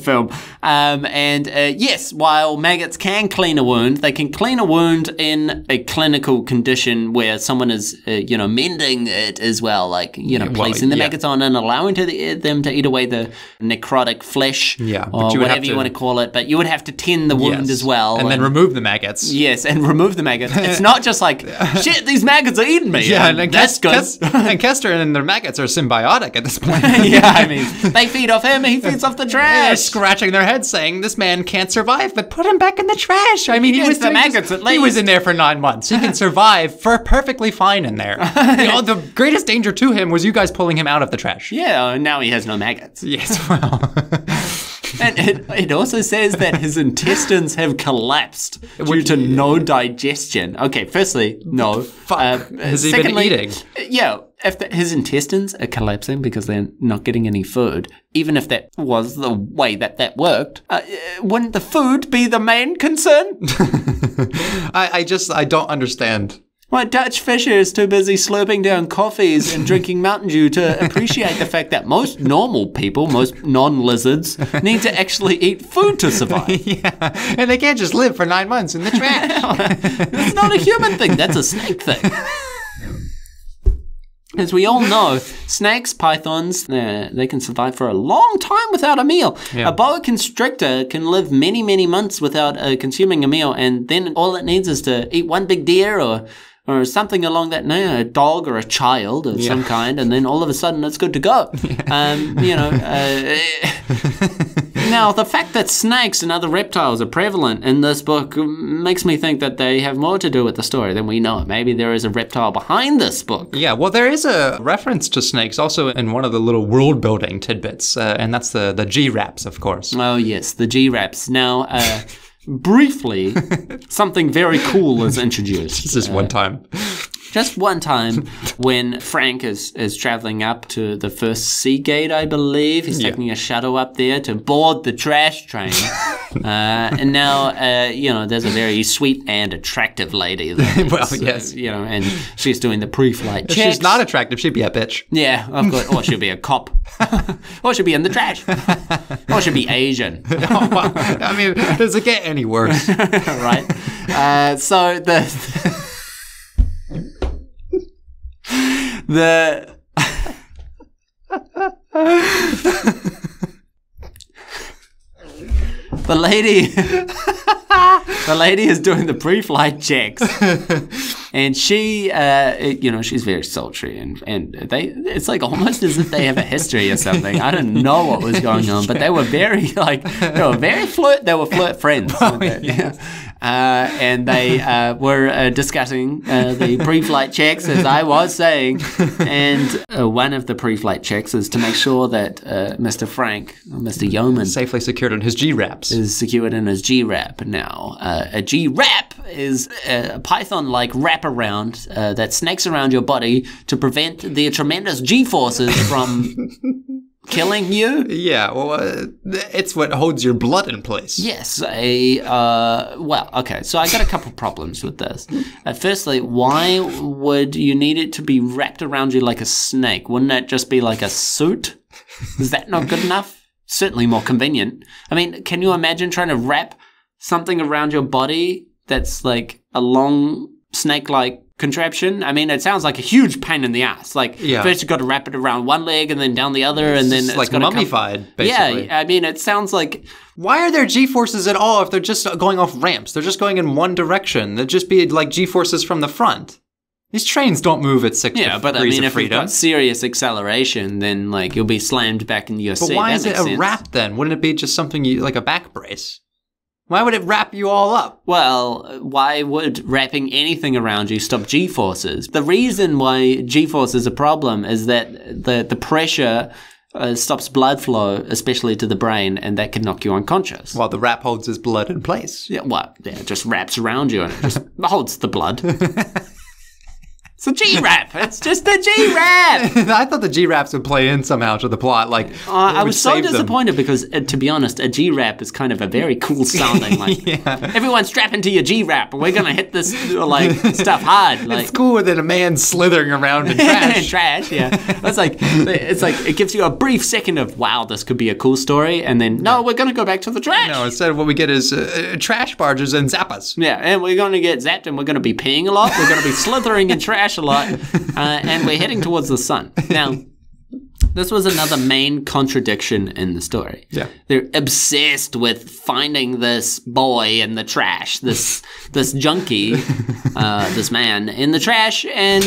film. Yes, while maggots can clean a wound, they can clean a wound in a clinical condition where someone is, mending it as well. Like, placing the maggots on and allowing them to eat away the necrotic flesh or whatever you want to call it. But you would have to tend the wound as well. And then remove the maggots. Yes, and remove the maggots. It's not just like, shit, these maggots are eating me. Yeah, and that's good. And Kester and their maggots are symbiotic at this point. Yeah, I mean, they feed off him, he feeds off the trash. They're scratching their heads saying, this man can't survive, but put him back in the trash. I mean, he was in there for 9 months. He can survive perfectly fine in there. The greatest danger to him was you guys pulling him out of the trash. Yeah, now he has no maggots. Yes, well. And it also says that his intestines have collapsed due to no digestion. Okay, firstly, no. Has he been eating? Yeah, if his intestines are collapsing because they're not getting any food, even if that was the way that worked, wouldn't the food be the main concern? I don't understand. Why Dutch Fisher is too busy slurping down coffees and drinking Mountain Dew to appreciate the fact that most normal people, most non-lizards, need to actually eat food to survive. Yeah, and they can't just live for 9 months in the trash. It's not a human thing, that's a snake thing. As we all know, snakes, pythons, they can survive for a long time without a meal. Yeah. A boa constrictor can live many, many months without consuming a meal, and then all it needs is to eat one big deer or something along that line, a dog or a child of some kind, and then all of a sudden it's good to go. Now, the fact that snakes and other reptiles are prevalent in this book makes me think that they have more to do with the story than we know. Maybe there is a reptile behind this book. Yeah, well, there is a reference to snakes also in one of the little world-building tidbits, and that's the Gwraps, of course. Oh, yes, the Gwraps. Now, briefly, something very cool is introduced. This is one time. Just one time when Frank is traveling up to the first CGate, I believe. He's taking a shuttle up there to board the trash train. And now, there's a very sweet and attractive lady there. Well, yes. And she's doing the pre-flight checks. If she's not attractive, she'd be a bitch. Yeah, of course. Or she'll be a cop. Or she'll be in the trash. Or she'll be Asian. Oh, well, I mean, does it get any worse? Right. So the lady is doing the pre-flight checks, and she, she's very sultry, and it's like almost as if they have a history or something. I don't know what was going on, but they were very flirt friends. And they were discussing the pre-flight checks, as I was saying. And one of the pre-flight checks is to make sure that Mr. Frank, or Mr. Yeoman, safely secured in his Gwraps. Is secured in his Gwrap now. A Gwrap is a python-like wraparound that snakes around your body to prevent the tremendous G-forces from killing you? Yeah, well, it's what holds your blood in place. Yes. So I got a couple problems with this. Firstly, why would you need it to be wrapped around you like a snake? Wouldn't that just be like a suit? Is that not good enough? Certainly more convenient. I mean, can you imagine trying to wrap something around your body that's like a long snake-like contraption? I mean, it sounds like a huge pain in the ass. Like, first you've got to wrap it around one leg and then down the other, and then it's like mummified, basically. Yeah, I mean, it sounds like... Why are there G-forces at all if they're just going off ramps? They're just going in one direction. There'd just be like G-forces from the front. These trains don't move at 6 degrees of freedom. Yeah, but I mean, if you've got serious acceleration, then like you'll be slammed back into your seat. But why is it a wrap then? Wouldn't it be just something like a back brace? Why would it wrap you all up? Well, why would wrapping anything around you stop G-forces? The reason why G-force is a problem is that the pressure stops blood flow, especially to the brain, and that can knock you unconscious. While the wrap holds his blood in place. Yeah, well, it just wraps around you and it just holds the blood. It's a Gwrap. It's just a Gwrap. I thought the Gwraps would play in somehow to the plot. Like I was so disappointed because, to be honest, a Gwrap is kind of a very cool sounding. Like, everyone strap into your Gwrap. We're gonna hit this stuff hard. Like, it's cooler than a man slithering around in trash. Trash, yeah. It's like it gives you a brief second of wow, this could be a cool story, and then no, we're gonna go back to the trash. No, instead what we get is trash barges and zappas. Yeah, and we're gonna get zapped, and we're gonna be peeing a lot. We're gonna be slithering in trash a lot, and we're heading towards the sun. Now, this was another main contradiction in the story. Yeah. They're obsessed with finding this boy in the trash, this junkie, this man in the trash, and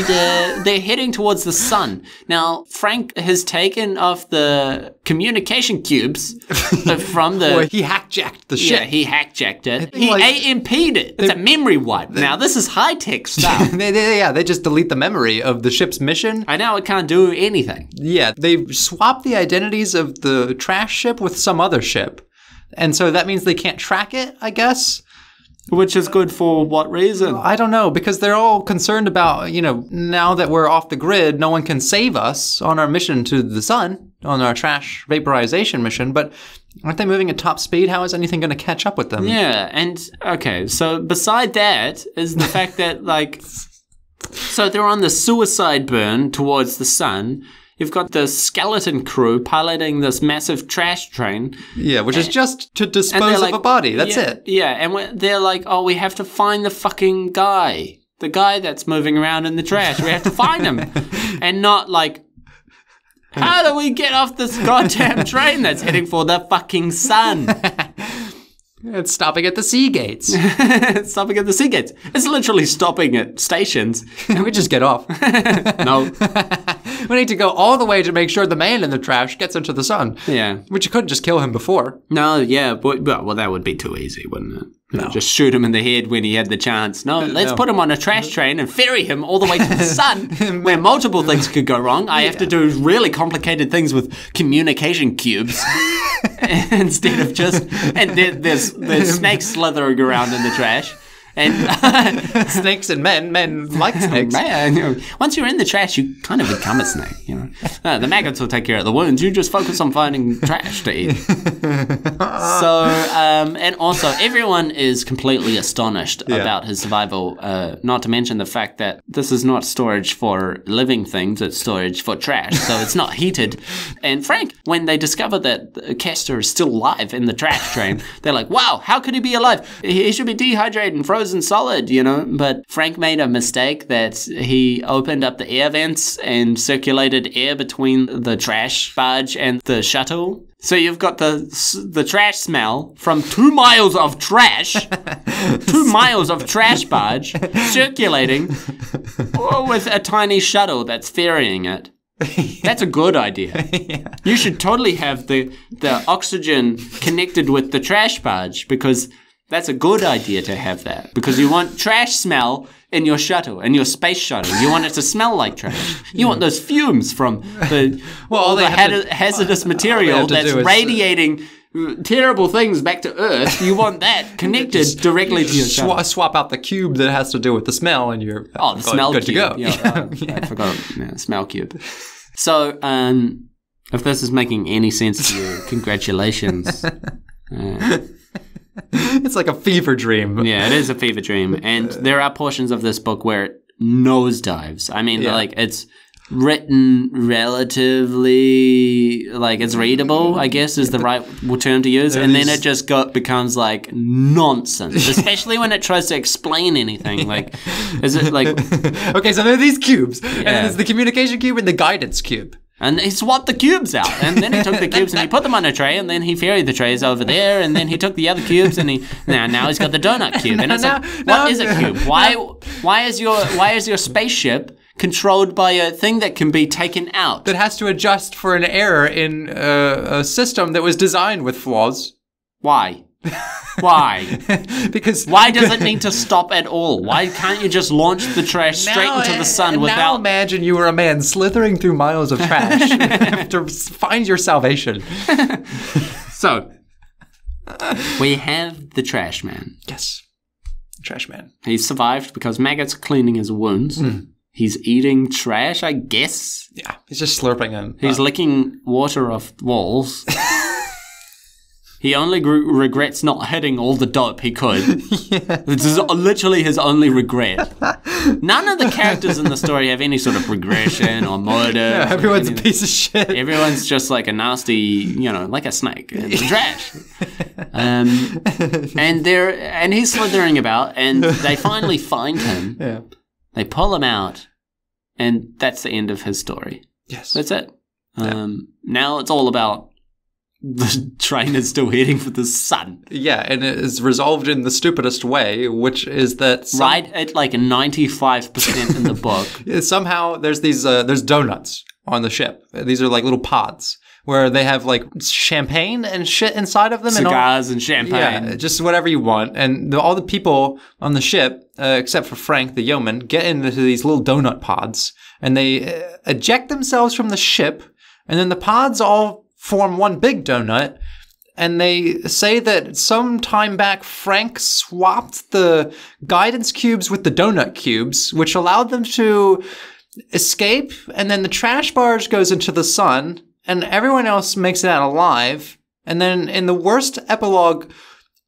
they're heading towards the sun. Now, Frank has taken off the communication cubes from the... Boy, he hackjacked the ship. Yeah, he hackjacked it. He AMP'd it. It's a memory wipe. Now, this is high-tech stuff. They just delete the memory of the ship's mission. I know it can't do anything. Yeah, they swap the identities of the trash ship with some other ship. And so that means they can't track it, I guess. Which is good for what reason? I don't know, because they're all concerned about, now that we're off the grid, no one can save us on our mission to the sun, on our trash vaporization mission, but aren't they moving at top speed? How is anything going to catch up with them? Yeah, and, okay, so beside that is the fact that, so they're on the suicide burn towards the sun. You've got the skeleton crew piloting this massive trash train. Yeah, which is just to dispose of a body. That's it. Yeah, and they're like, oh, we have to find the fucking guy. The guy that's moving around in the trash. We have to find him. And not like, how do we get off this goddamn train that's heading for the fucking sun? It's stopping at the CGates. It's stopping at the CGates. It's literally stopping at stations. We just get off. No. We need to go all the way to make sure the man in the trash gets into the sun. Yeah. Which you couldn't just kill him before. No, yeah. But, well, that would be too easy, wouldn't it? No. Just shoot him in the head when he had the chance. No, let's put him on a trash train and ferry him all the way to the sun where multiple things could go wrong. I have to do really complicated things with communication cubes instead of just... And there's snakes slithering around in the trash. And snakes and men like snakes. Man, once you're in the trash, you kind of become a snake. The maggots will take care of the wounds. You just focus on finding trash to eat. So, and also, everyone is completely astonished about his survival. Not to mention the fact that this is not storage for living things; it's storage for trash. So it's not heated. And Frank, when they discover that Castor is still alive in the trash train, they're like, "Wow, how could he be alive? He should be dehydrated and frozen solid, But Frank made a mistake that he opened up the air vents and circulated air between the trash barge and the shuttle. So you've got the trash smell from 2 miles of trash, 2 miles of trash barge circulating with a tiny shuttle that's ferrying it. That's a good idea. Yeah. You should totally have the oxygen connected with the trash barge because that's a good idea to have that because you want trash smell in your shuttle, in your space shuttle. You want it to smell like trash. You want those fumes from the hazardous material that's radiating terrible things back to Earth. You want that connected directly to your shuttle. Swap out the cube that has to do with the smell and you're the smell good cube. To go. I forgot. Smell cube. So, if this is making any sense to you, congratulations. It's like a fever dream. Yeah, it is a fever dream. And there are portions of this book where it nosedives. I mean, it's written relatively, it's readable, I guess is the right term to use. And then it just becomes like nonsense, especially when it tries to explain anything. Is it like... Okay, so there are these cubes. Yeah. And there's the communication cube and the guidance cube. And he swapped the cubes out. And then he took the cubes and he put them on a tray. And then he ferried the trays over there. And then he took the other cubes and now he's got the donut cube. And it's what is a cube? Why is your spaceship controlled by a thing that can be taken out? That has to adjust for an error in a system that was designed with flaws. Why? Why? Because why does it need to stop at all? Why can't you just launch the trash straight into the sun without... Now imagine you were a man slithering through miles of trash to find your salvation. So, we have the trash man. Yes. Trash man. He survived because maggots are cleaning his wounds. He's eating trash, I guess. Yeah, he's just slurping in. He's licking water off walls. He only regrets not hitting all the dope he could. Yeah. This is literally his only regret. None of the characters in the story have any sort of regression or motive. Yeah, everyone's a piece of shit. Everyone's just like a nasty, like a snake in the trash. And he's slithering about, and they finally find him. Yeah. They pull him out, and that's the end of his story. Yes. That's it. Now it's all about the train is still heading for the sun. Yeah, and it is resolved in the stupidest way, which is that... right at like 95% in the book. Somehow there's these there's donuts on the ship. These are like little pods where they have like champagne and shit inside of them. Cigars and champagne. Yeah, just whatever you want. And all the people on the ship, except for Frank, the yeoman, get into these little donut pods. And they eject themselves from the ship. And then the pods all form one big donut, and they say that some time back Frank swapped the guidance cubes with the donut cubes, which allowed them to escape, and then the trash barge goes into the sun, and everyone else makes it out alive, and then in the worst epilogue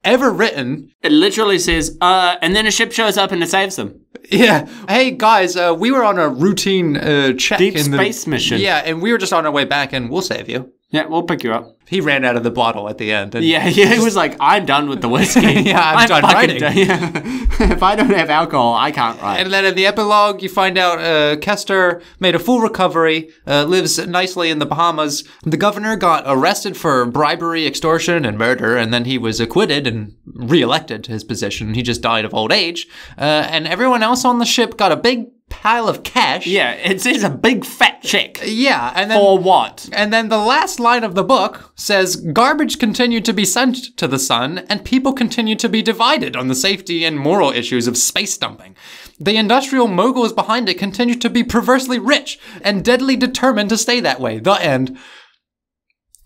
ever written... It literally says, and then a ship shows up and it saves them. Yeah. Hey, guys, we were on a routine check. Deep space mission. Yeah, and we were just on our way back, and we'll save you. Yeah, we'll pick you up. He ran out of the bottle at the end. And yeah, he was like, I'm done with the whiskey. Yeah, I'm done writing. If I don't have alcohol, I can't write. And then in the epilogue, you find out Kester made a full recovery, lives nicely in the Bahamas. The governor got arrested for bribery, extortion, and murder, and then he was acquitted and re-elected to his position. He just died of old age. And everyone else on the ship got a big pile of cash. Yeah, it says a big fat check. Yeah, and then... For what? And then the last line of the book says, garbage continued to be sent to the sun, and people continued to be divided on the safety and moral issues of space dumping. The industrial moguls behind it continued to be perversely rich, and deadly determined to stay that way. The end.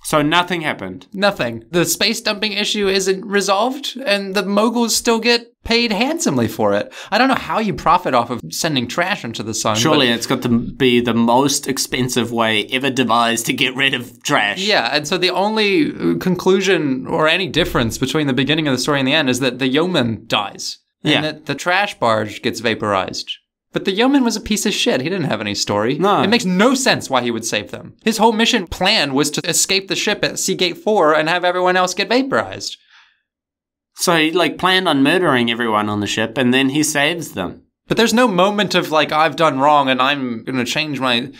So nothing happened? Nothing. The space dumping issue isn't resolved, and the moguls still get paid handsomely for it. I don't know how you profit off of sending trash into the sun. Surely it's got to be the most expensive way ever devised to get rid of trash. Yeah, and so the only conclusion or any difference between the beginning of the story and the end is that the yeoman dies. And that the trash barge gets vaporized. But the yeoman was a piece of shit. He didn't have any story. No. It makes no sense why he would save them. His whole mission plan was to escape the ship at CGate 4 and have everyone else get vaporized. So he, planned on murdering everyone on the ship, and then he saves them. But there's no moment of, I've done wrong and I'm going to change my...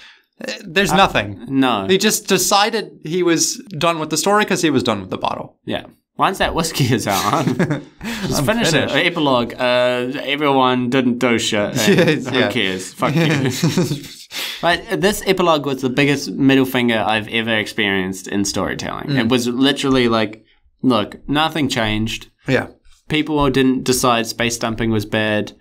There's nothing. No. He just decided he was done with the story because he was done with the bottle. Yeah. Once that whiskey is out, just finish it. Epilogue. Everyone didn't do shit. Who cares? Fuck you. But this epilogue was the biggest middle finger I've ever experienced in storytelling. It was literally look, nothing changed. Yeah. People didn't decide space dumping was bad.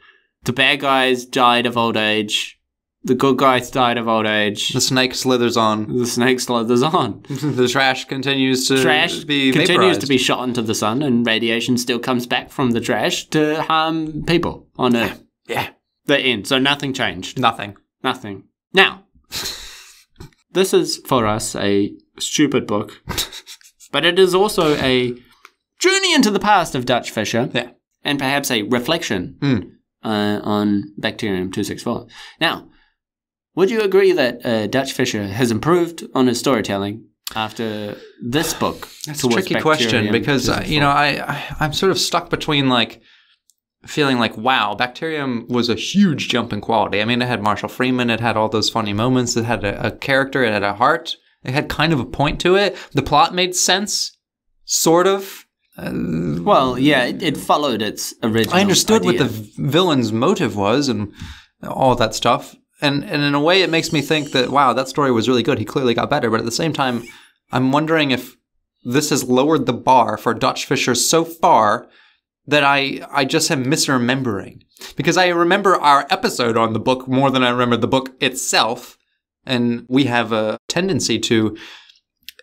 The bad guys died of old age. The good guys died of old age. The snake slithers on. The trash continues to be vaporized. Continues to be shot into the sun, and radiation still comes back from the trash to harm people on Earth. Yeah. The end. So nothing changed. Nothing. Now, this is for us a stupid book, but it is also a journey into the past of Dutch Fisher. Yeah. And perhaps a reflection on Bacterium 264. Now, would you agree that Dutch Fisher has improved on his storytelling after this book? That's a tricky question because, I'm sort of stuck between feeling wow, Bacterium was a huge jump in quality. I mean, it had Marshall Freeman, it had all those funny moments, it had a character, it had a heart, it had kind of a point to it. The plot made sense, sort of. It followed its original I understood idea. what the villain's motive was and all that stuff. And in a way, it makes me think that, wow, that story was really good. He clearly got better. But at the same time, I'm wondering if this has lowered the bar for Dutch Fisher so far that I just am misremembering. Because I remember our episode on the book more than I remember the book itself. And we have a tendency to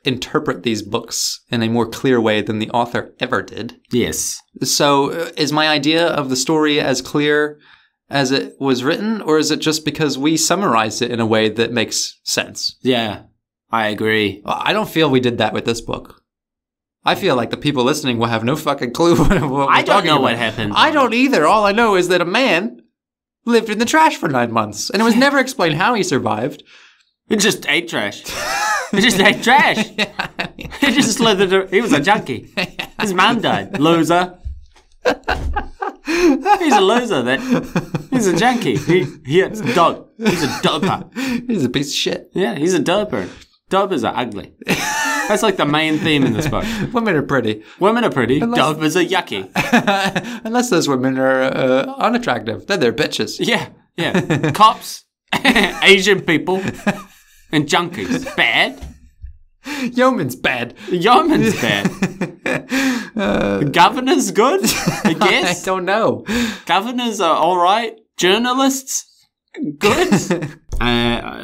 interpret these books in a more clear way than the author ever did. Yes. So is my idea of the story as clear as it was written, or is it just because we summarized it in a way that makes sense? Yeah, I agree. Well, I don't feel we did that with this book. I feel like the people listening will have no fucking clue what we're talking about. I don't know what happened. I don't either. All I know is that a man lived in the trash for 9 months, and it was never explained how he survived. He just ate trash. He just ate trash. He just slithered. He was a junkie. His mom died. Loser. He's a loser. He's a junkie. He's a dog. He's a doper. He's a piece of shit. Yeah, he's a doper. Dopers are ugly. That's like the main theme in this book. Women are pretty. Women are pretty. Dopers are yucky. Unless those women are unattractive. Then they're bitches. Yeah. Cops, Asian people, and junkies. Bad. Yeoman's bad. Yeoman's bad. Governors good, I guess. I don't know. Governors are all right. Journalists, good.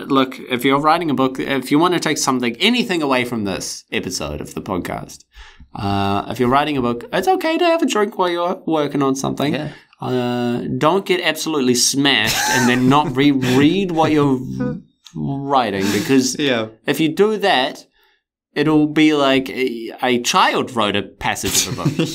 Look, if you're writing a book, if you want to take anything away from this episode of the podcast, if you're writing a book, it's okay to have a drink while you're working on something. Yeah. Don't get absolutely smashed and then not reread what you're writing, because if you do that, it'll be like a child wrote a passage of a book.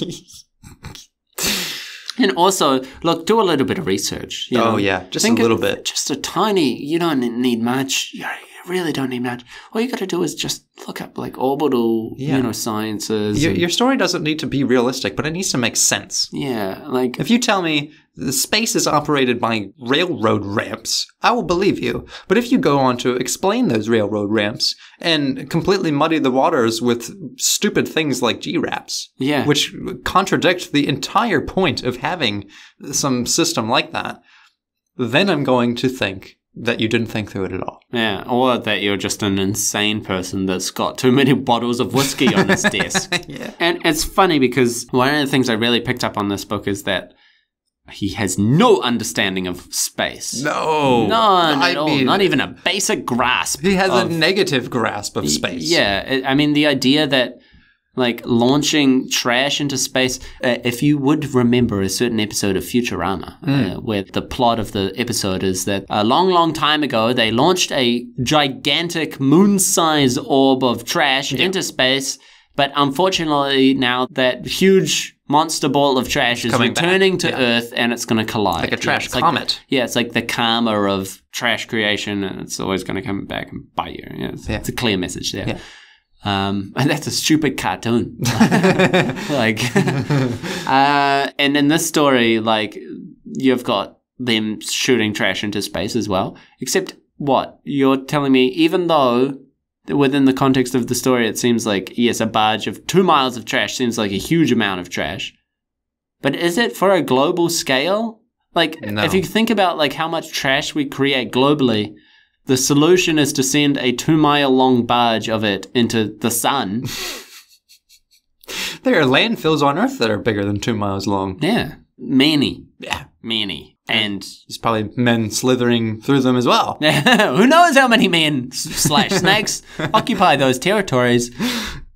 And also, look, do a little bit of research. Just a little bit. Just a tiny, you don't need much. You really don't need much. All you got to do is just look up like orbital, sciences. Your story doesn't need to be realistic, but it needs to make sense. Yeah, like... If you tell me the space is operated by railroad ramps, I will believe you. But if you go on to explain those railroad ramps and completely muddy the waters with stupid things like Gwraps, which contradict the entire point of having some system like that, then I'm going to think that you didn't think through it at all. Yeah, or that you're just an insane person that's got too many bottles of whiskey on his desk. And it's funny because one of the things I really picked up on this book is that he has no understanding of space. None at all. Not even a basic grasp. He has a negative grasp of space. Yeah, I mean, the idea that like launching trash into space. If you would remember a certain episode of Futurama, where the plot of the episode is that a long, long time ago, they launched a gigantic moon-sized orb of trash into space. But unfortunately, now that huge monster ball of trash is returning to Earth, and it's going to collide. Like a trash comet. It's like the karma of trash creation, and it's always going to come back and bite you. It's a clear message there. Yeah. And that's a stupid cartoon. And in this story, like, you've got them shooting trash into space as well. Except what? You're telling me, even though within the context of the story, it seems like, yes, a barge of 2 miles of trash seems like a huge amount of trash. But is it for a global scale? Like, no. If you think about like how much trash we create globally, the solution is to send a 2 mile long barge of it into the sun. There are landfills on Earth that are bigger than 2 miles long. Yeah. Many. And there's probably men slithering through them as well. Who knows how many men / snakes occupy those territories.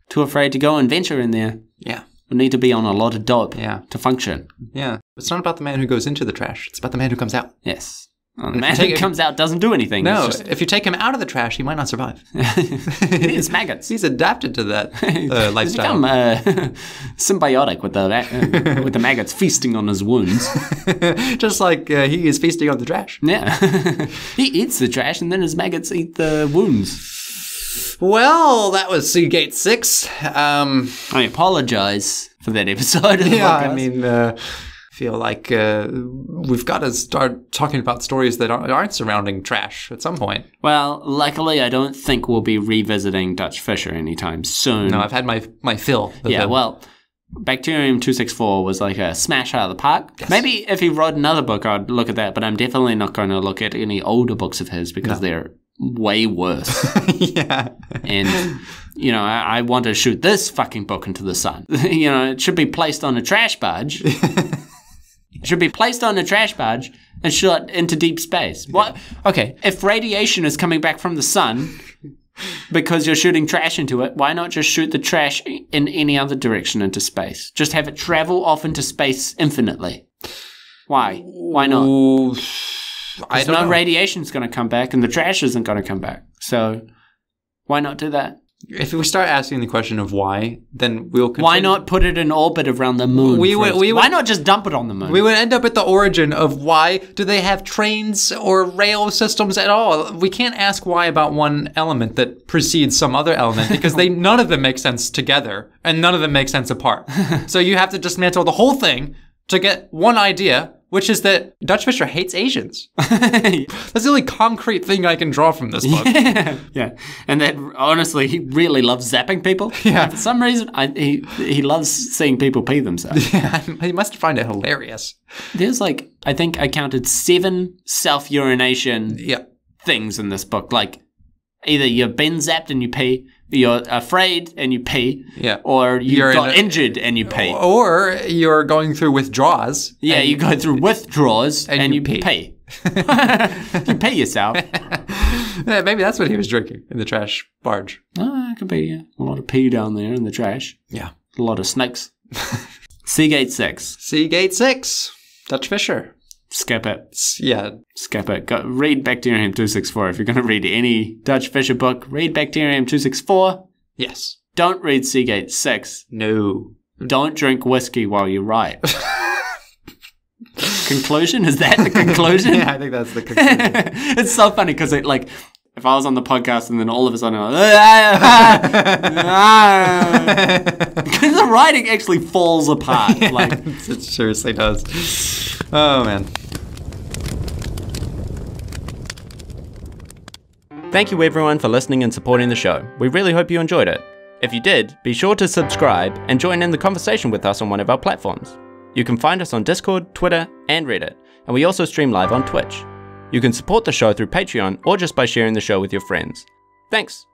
Too afraid to go and venture in there. Yeah. We need to be on a lot of dope to function. Yeah. It's not about the man who goes into the trash. It's about the man who comes out. Yes. Well, the man who comes out doesn't do anything. No, if you take him out of the trash, he might not survive. It's maggots. He's adapted to that lifestyle. He's become symbiotic with the maggots feasting on his wounds. Just like he is feasting on the trash. Yeah. He eats the trash and then his maggots eat the wounds. Well, that was CGates 6. I apologize for that episode of the podcast. I mean... feel like we've got to start talking about stories that aren't surrounding trash at some point. Well, luckily, I don't think we'll be revisiting Dutch Fisher anytime soon. No, I've had my fill. Well, Bacterium 264 was like a smash out of the park. Yes. Maybe if he wrote another book, I'd look at that, but I'm definitely not going to look at any older books of his because they're way worse. Yeah. And... I want to shoot this fucking book into the sun. It should be placed on a trash barge. It should be placed on a trash barge and shot into deep space. What? Okay, if radiation is coming back from the sun because you're shooting trash into it, why not just shoot the trash in any other direction into space? Just have it travel off into space infinitely. Why? Why not? I don't know. Radiation's going to come back, and the trash isn't going to come back. So why not do that? If we start asking the question of why, then we'll continue. Why not put it in orbit around the moon? Why not just dump it on the moon? We would end up at the origin of why do they have trains or rail systems at all? We can't ask why about one element that precedes some other element because none of them make sense together and none of them make sense apart. So you have to dismantle the whole thing to get one idea, which is that Dutch Fisher hates Asians. That's the only concrete thing I can draw from this book. Yeah. And that, honestly, he really loves zapping people. Yeah. For some reason, he loves seeing people pee themselves. Yeah, he must find it hilarious. There's like, I think I counted 7 self-urination things in this book. Like, either you've been zapped and you pee, you're afraid and you pee, or you got injured and you pee. Or you're going through withdrawals. Yeah, you go through withdrawals and you pee. You pee yourself. Yeah, maybe that's what he was drinking in the trash barge. Oh, it could be a lot of pee down there in the trash. Yeah. A lot of snakes. CGates 6. CGates 6. Dutch Fisher. Skip it. Yeah. Skip it. Read Bacterium 264. If you're going to read any Dutch Fisher book, read Bacterium 264. Yes. Don't read CGates 6. No. Don't drink whiskey while you write. Conclusion? Is that the conclusion? Yeah, I think that's the conclusion. It's so funny because if I was on the podcast and then all of a sudden because the writing actually falls apart. Yeah, it seriously does. Oh, man. Thank you everyone for listening and supporting the show. We really hope you enjoyed it. If you did, be sure to subscribe and join in the conversation with us on one of our platforms. You can find us on Discord, Twitter, and Reddit, and we also stream live on Twitch. You can support the show through Patreon or just by sharing the show with your friends. Thanks!